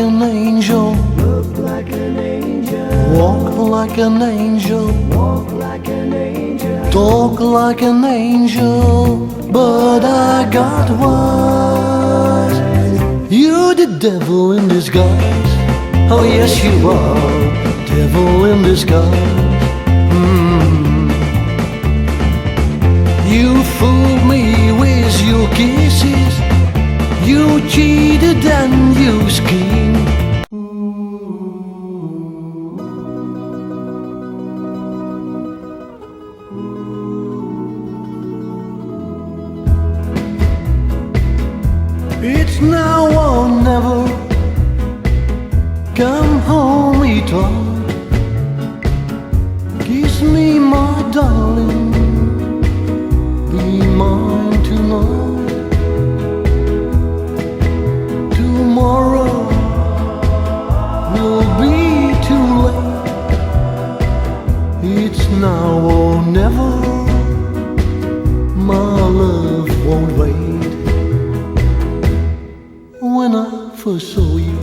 an angel, look like an angel, walk like an angel, walk like an angel, talk like an angel, but I got wise. You're the devil in disguise. Oh yes you are, devil in disguise. You fooled me with your kisses, you cheated and you schemed. It's now or never, come home, eat on. Kiss me, my darling, be mine tonight. Tomorrow will be too late. It's now or never, my love won't wait. When I first saw you,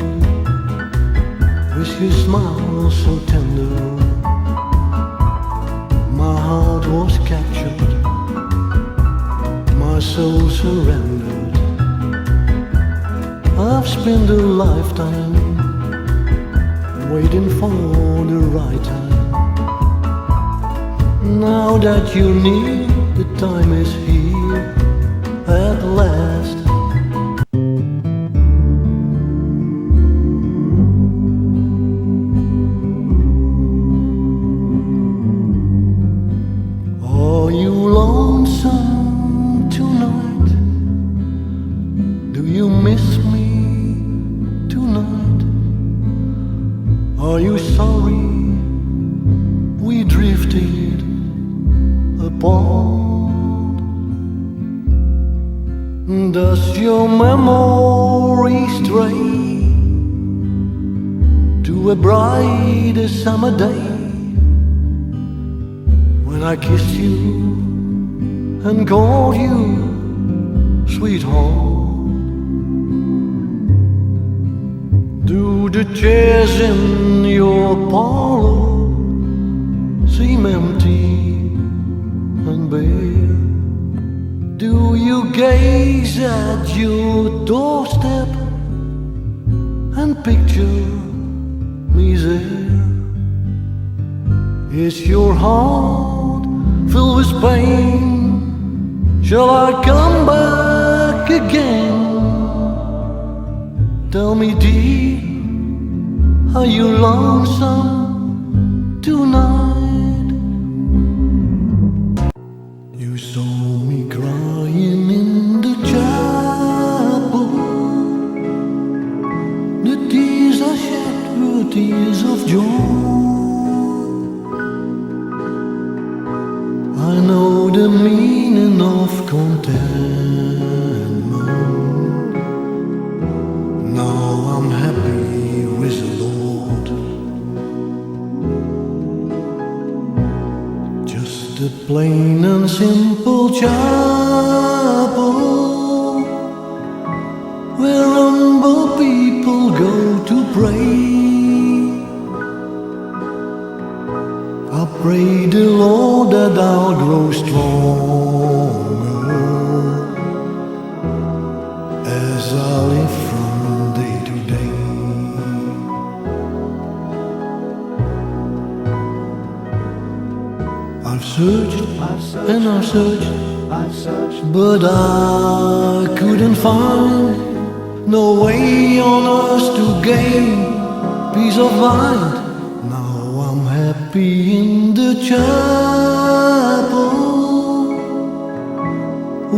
with your smile so tender, my heart was captured, my soul surrendered. I've spent a lifetime waiting for the right time. Now that you're near, the time is here at last. Are you lonesome tonight? Do you miss me tonight? Are you sorry we drifted apart? Does your memory stray to a bright summer day, when I kissed you and called you sweetheart? Do the chairs in your parlor seem empty and bare? Do you gaze at your doorstep and picture me there? Is your heart filled with pain? Shall I come back again? Tell me dear, are you lonesome tonight? You saw me crying in the chapel. The tears I shed were tears of joy. I know the meaning of contentment. Now I'm happy with the Lord. Just a plain and simple chapel where humble people go to pray. I pray the Lord that I'll grow stronger as I live from day to day. I've searched and I've searched, but I couldn't find no way on earth to gain peace of mind. Now I'm happy in the chapel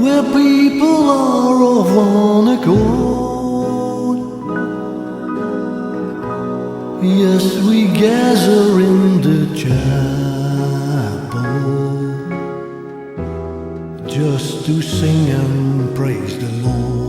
where people are of one accord. Yes, we gather in the chapel just to sing and praise the Lord.